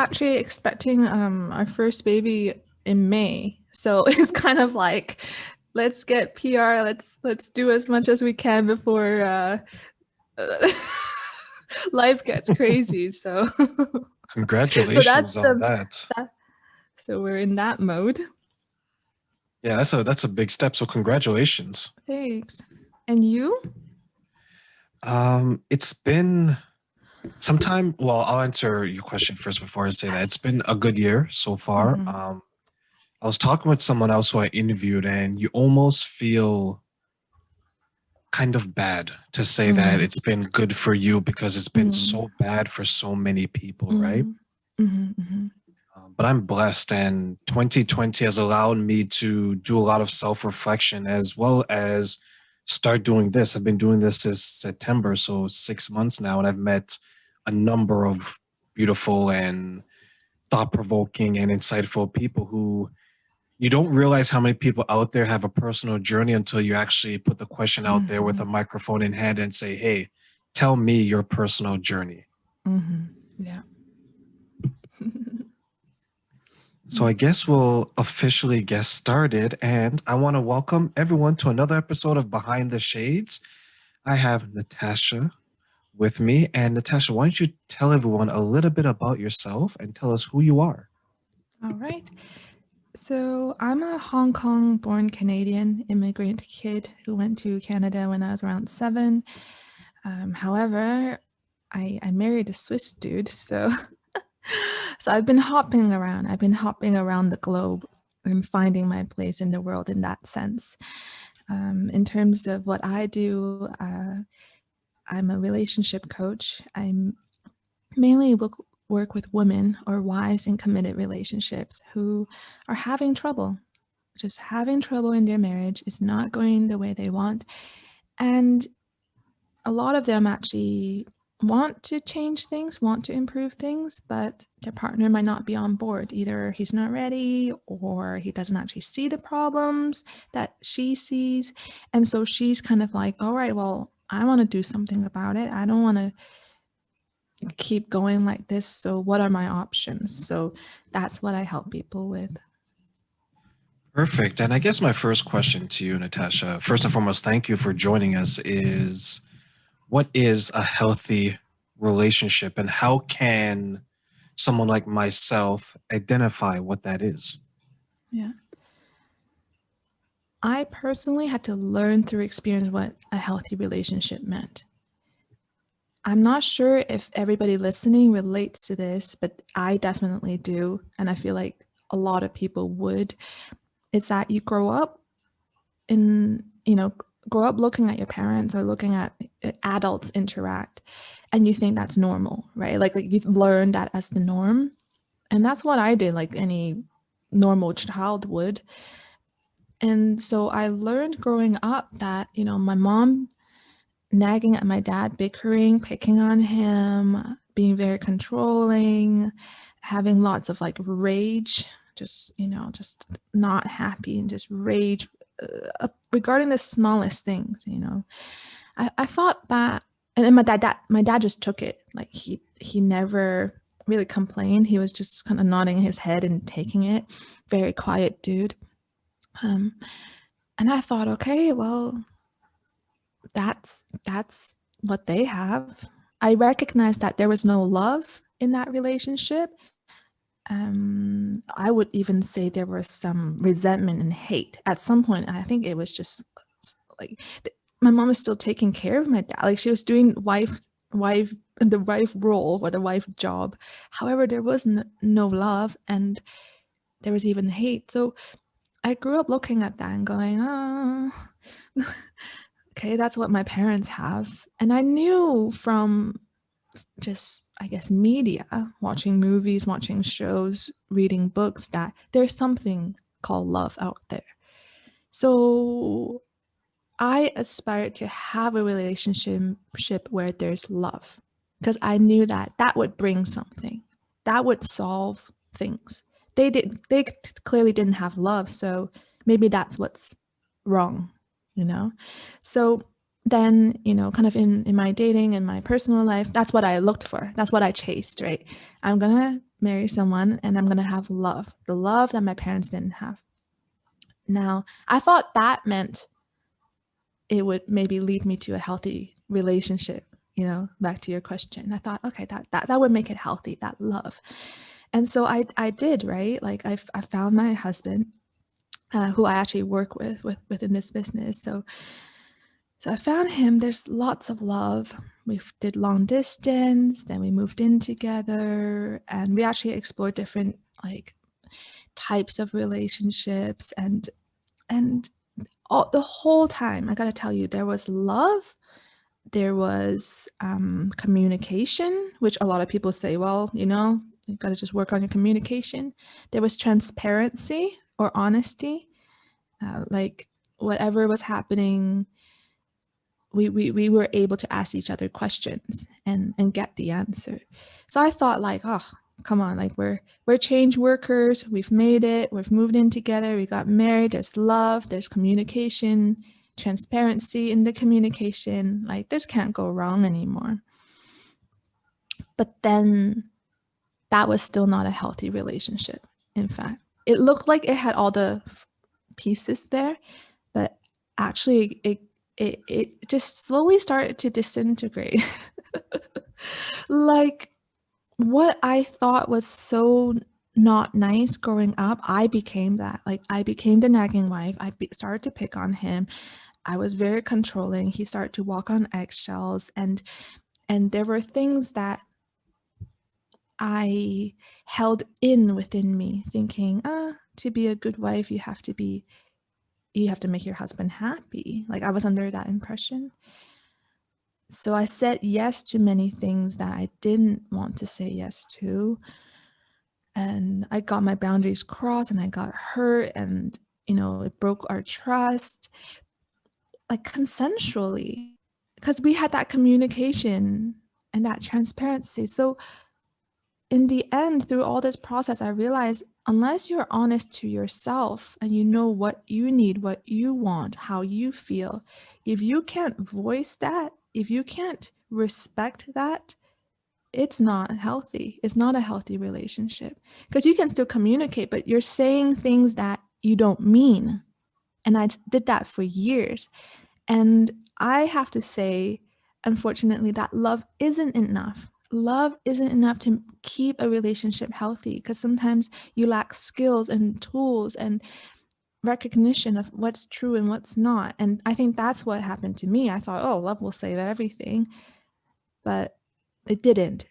actually expecting our first baby in May. So it's kind of like, let's get PR, let's do as much as we can before life gets crazy. So so Congratulations that's on that. that so we're in that mode. Yeah, that's a big step. So congratulations. Thanks. And you? It's been some time. Well, I'll answer your question first before I say that. It's Yes. been a good year so far. Mm-hmm. I was talking with someone else who I interviewed, and you almost feel kind of bad to say that Mm-hmm. it's been good for you because it's been so bad for so many people, right? Mm-hmm. Mm-hmm. But I'm blessed, and 2020 has allowed me to do a lot of self reflection as well as start doing this. I've been doing this since September, so 6 months now, and I've met a number of beautiful and thought provoking and insightful people who you don't realize how many people out there have a personal journey until you actually put the question out there with Mm-hmm. a microphone in hand and say, hey, tell me your personal journey. Mm-hmm. Yeah. So I guess we'll officially get started. And I want to welcome everyone to another episode of Behind the Shades. I have Natasha with me. And Natasha, why don't you tell everyone a little bit about yourself and tell us who you are? All right. So I'm a Hong Kong born Canadian immigrant kid who went to Canada when I was around 7. However, I married a Swiss dude, so so I've been hopping around. I've been hopping around the globe and finding my place in the world in that sense. In terms of what I do, I'm a relationship coach. I'm mainly work with women or wives in committed relationships who are having trouble, just having trouble in their marriage. It's not going the way they want. And a lot of them actually want to change things, want to improve things, but their partner might not be on board. Either he's not ready or he doesn't actually see the problems that she sees. And so she's kind of like, all right, well, I want to do something about it. I don't want to keep going like this. So, what are my options? So, that's what I help people with. Perfect. And I guess my first question to you, Natasha, first and foremost, thank you for joining us, is what is a healthy relationship and how can someone like myself identify what that is? Yeah. I personally had to learn through experience what a healthy relationship meant. I'm not sure if everybody listening relates to this, but I definitely do. And I feel like a lot of people would. It's that you grow up in, grow up looking at your parents or looking at adults interact and you think that's normal, right? Like you've learned that as the norm. And that's what I did, like any normal child would. And so I learned growing up that, my mom nagging at my dad, bickering, picking on him, being very controlling, having lots of like rage, just not happy and just rage regarding the smallest things. I thought that, and then my dad just took it. Like he never really complained. He was just kind of nodding his head and taking it. Very quiet dude. Um, and I thought, okay, well, that's what they have. I recognized that there was no love in that relationship. I would even say there was some resentment and hate at some point. I think it was just like my mom was still taking care of my dad. Like she was doing the wife role or the wife job. However, there was no love and there was even hate. So I grew up looking at that and going, oh, okay, that's what my parents have. And I knew from just, I guess, media, watching movies, watching shows, reading books, that there's something called love out there. So I aspired to have a relationship where there's love because I knew that that would bring something, that would solve things. They clearly didn't have love, so maybe that's what's wrong, you know. So then, kind of in my dating and my personal life, that's what I looked for. That's what I chased, right? I'm gonna marry someone and I'm going to have love, the love that my parents didn't have. Now, I thought that meant it would maybe lead me to a healthy relationship, back to your question. I thought, okay, that would make it healthy, that love. And so I did, right? Like I found my husband, who I actually work within this business. So I found him. There's lots of love. We did long distance, then we moved in together, and we actually explored different like types of relationships, and all the whole time, I gotta tell you, there was love. There was communication, which a lot of people say, well, you gotta just work on your communication. There was transparency or honesty, like whatever was happening, we were able to ask each other questions and get the answer. So I thought, like, oh, come on, like we're change workers. We've made it. We've moved in together. We got married. There's love. There's communication, transparency in the communication. Like this can't go wrong anymore. But then that was still not a healthy relationship. In fact, it looked like it had all the pieces there, but actually it just slowly started to disintegrate. Like what I thought was so not nice growing up, I became that. Like I became the nagging wife. Started to pick on him. I was very controlling. He started to walk on eggshells, and there were things that I held in within me, thinking, to be a good wife, you have to make your husband happy. Like I was under that impression. So I said yes to many things that I didn't want to say yes to. And I got my boundaries crossed and I got hurt, and it broke our trust, like consensually, because we had that communication and that transparency. So in the end, through all this process, I realized unless you're honest to yourself and you know what you need, what you want, how you feel, if you can't voice that, if you can't respect that, it's not healthy. It's not a healthy relationship, because you can still communicate, but you're saying things that you don't mean. And I did that for years. And I have to say, unfortunately, that love isn't enough. Love isn't enough to keep a relationship healthy, because sometimes you lack skills and tools and recognition of what's true and what's not. And I think that's what happened to me. I thought, oh, love will save everything, but it didn't.